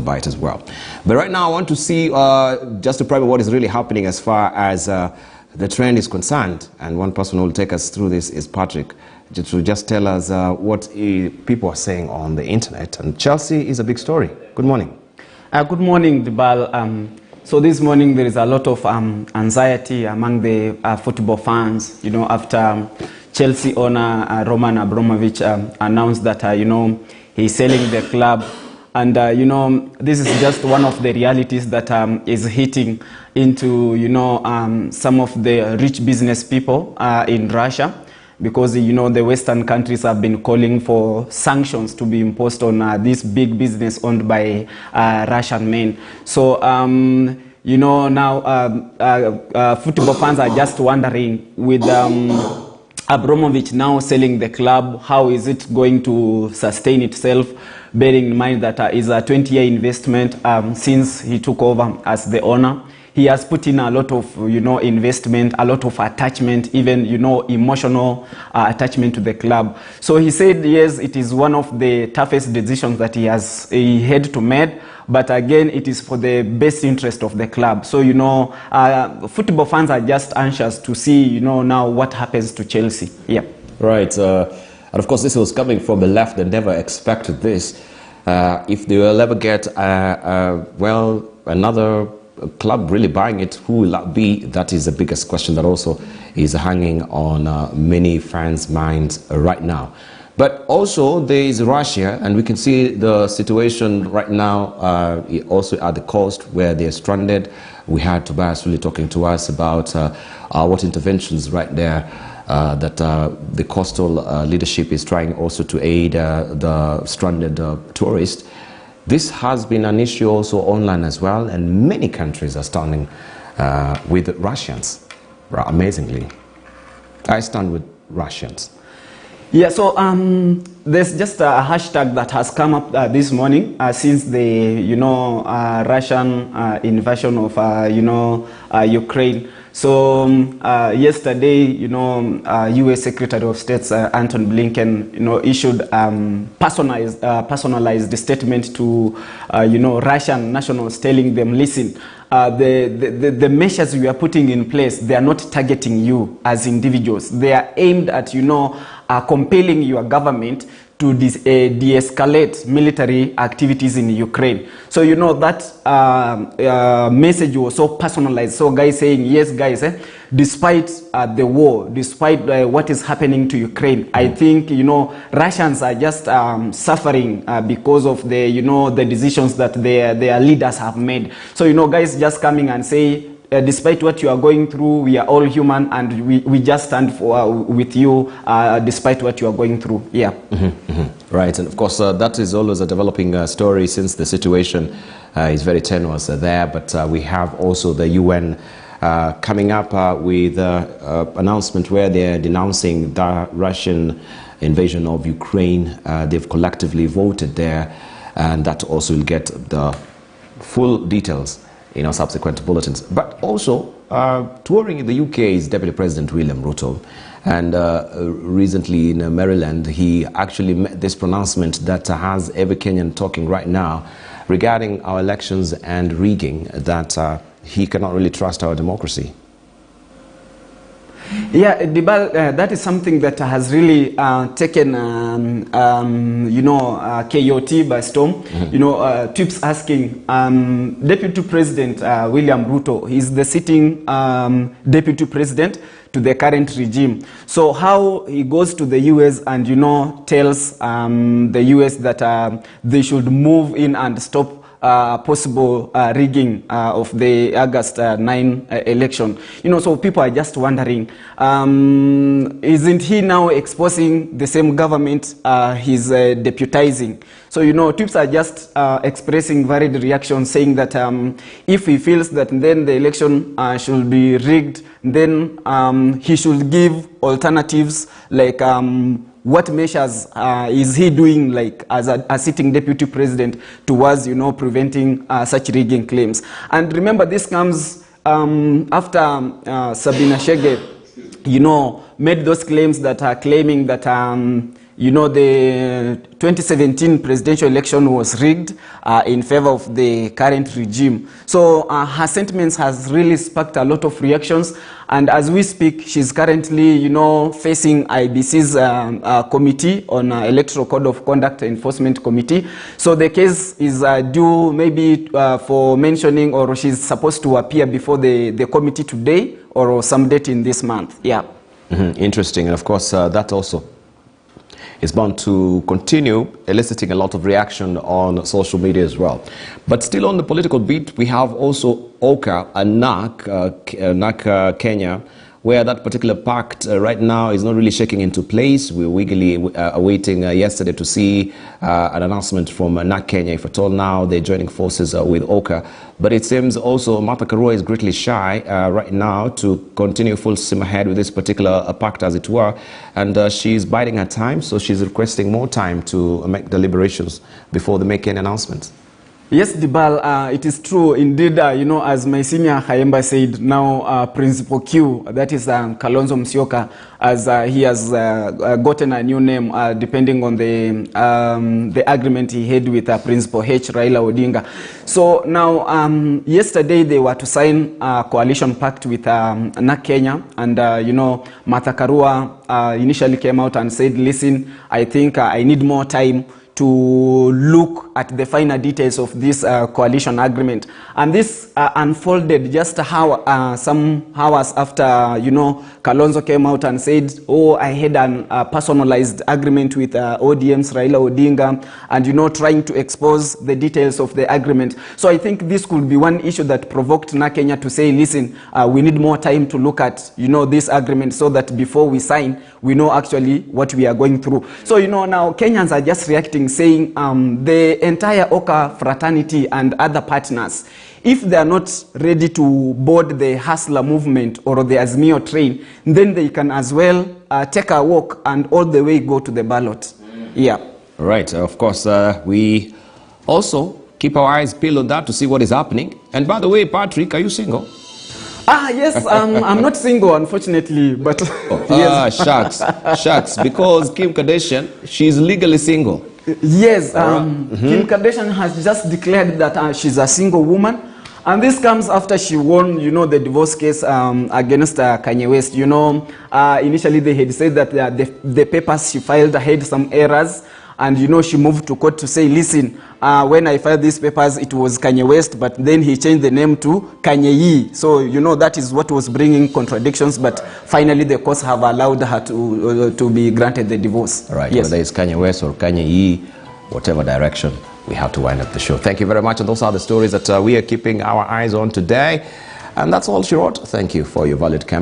motorbike as well. But right now I want to see, just to probably what is really happening as far as the trend is concerned. And one person who will take us through this is Patrick, to just tell us what people are saying on the internet. And Chelsea is a big story. Good morning. Good morning, Dibal. So this morning there is a lot of anxiety among the football fans, you know, after Chelsea owner Roman Abramovich announced that, you know, he's selling the club. And, you know, this is just one of the realities that is hitting into, you know, some of the rich business people in Russia. Because, you know, the Western countries have been calling for sanctions to be imposed on this big business owned by Russian men. So, you know, now football fans are just wondering, with Abramovich now selling the club, how is it going to sustain itself, bearing in mind that it's a 20-year investment since he took over as the owner. He has put in a lot of, you know, investment, a lot of attachment, even, you know, emotional attachment to the club. So he said, yes, it is one of the toughest decisions that he had to make, but again, it is for the best interest of the club. So, you know, football fans are just anxious to see, you know, now what happens to Chelsea. Yeah. Right. And of course, this was coming from the left. They never expected this. If they will ever get, well, another club really buying it, who will that be? That is the biggest question that also is hanging on many fans' minds right now. But also there is Russia, and we can see the situation right now also at the coast where they're stranded. We had Tobias really talking to us about what interventions right there that the coastal leadership is trying also to aid the stranded tourists. This has been an issue also online as well, and many countries are standing with Russians, amazingly. I stand with Russians. Yeah, so there's just a hashtag that has come up this morning since the, you know, Russian invasion of, you know, Ukraine. So yesterday, you know, U.S. Secretary of State Anton Blinken, you know, issued personalized statement to, you know, Russian nationals, telling them, listen, the measures we are putting in place, they are not targeting you as individuals. They are aimed at, you know, compelling your government to de-escalate military activities in Ukraine. So, you know, that message was so personalized. So guys saying, yes, guys, despite the war, despite what is happening to Ukraine, I think, you know, Russians are just suffering because of the, you know, the decisions that their leaders have made. So, you know, guys just coming and say, despite what you are going through, we are all human, and we just stand with you despite what you are going through. Yeah. Right, and of course that is always a developing story, since the situation is very tenuous there. But we have also the UN coming up with an announcement where they're denouncing the Russian invasion of Ukraine. They've collectively voted there, and that also will get the full details in our subsequent bulletins. But also, touring in the UK is Deputy President William Ruto. And recently in Maryland, he actually made this pronouncement that has every Kenyan talking right now regarding our elections and rigging, that he cannot really trust our democracy. Yeah, Dibal, that is something that has really taken, you know, KOT by storm. You know, Tips asking, Deputy President William Ruto, he's the sitting Deputy President to the current regime. So how he goes to the US and, you know, tells the US that they should move in and stop possible rigging of the August 9 election. You know, so people are just wondering, isn't he now exposing the same government he's deputizing? So, you know, Tips are just expressing varied reactions, saying that if he feels that then the election should be rigged, then he should give alternatives, like what measures is he doing, like as a sitting deputy president, towards, you know, preventing such rigging claims. And remember, this comes after Sabina Chege, you know, made those claims that are claiming that you know, the 2017 presidential election was rigged in favor of the current regime. So her sentiments has really sparked a lot of reactions. And as we speak, she's currently, you know, facing IBC's committee on Electoral Code of Conduct Enforcement Committee. So the case is due maybe for mentioning, or she's supposed to appear before the committee today or some date in this month. Yeah. Interesting. And of course, that also is bound to continue eliciting a lot of reaction on social media as well. But still on the political beat, we have also Oka and NAK, Kenya, where that particular pact right now is not really shaking into place. We were eagerly awaiting yesterday to see an announcement from NAK Kenya, if at all now they're joining forces with Oka. But it seems also Martha Karua is greatly shy right now to continue full steam ahead with this particular pact, as it were. And she's biding her time, so she's requesting more time to make deliberations before they make any announcements. Yes, Dibal, it is true. Indeed, you know, as my senior Hayemba said, now Principal Q, that is Kalonzo Musyoka, as he has gotten a new name depending on the agreement he had with Principal H, Raila Odinga. So now, yesterday they were to sign a coalition pact with NAK Kenya, and you know, Martha Karua initially came out and said, listen, I think I need more time to look at the finer details of this coalition agreement. And this unfolded just how some hours after, you know, Kalonzo came out and said, oh, I had a personalized agreement with ODM's Raila Odinga, and, you know, trying to expose the details of the agreement. So I think this could be one issue that provoked NAK Kenya to say, listen, we need more time to look at, you know, this agreement so that before we sign, we know actually what we are going through. So, you know, now Kenyans are just reacting, saying the entire Oka fraternity and other partners, if they are not ready to board the hustler movement or the Azimio train, then they can as well take a walk and all the way go to the ballot. Yeah. Right. Of course, we also keep our eyes peeled on that to see what is happening. And by the way, Patrick, are you single? Yes, I'm not single, unfortunately, but yes. Shucks, because Kim Kardashian, she's legally single. Yes, Kim Kardashian has just declared that she's a single woman, and this comes after she won, you know, the divorce case against Kanye West. You know, initially they had said that the papers she filed had some errors, and, you know, she moved to court to say, listen, when I filed these papers, it was Kanye West, but then he changed the name to Kanye Yee. So, you know, that is what was bringing contradictions, but finally the courts have allowed her to be granted the divorce. Right, yes. Whether it's Kanye West or Kanye Yee, whatever direction, we have to wind up the show. Thank you very much, and those are the stories that we are keeping our eyes on today. And that's all she wrote. Thank you for your valid comment.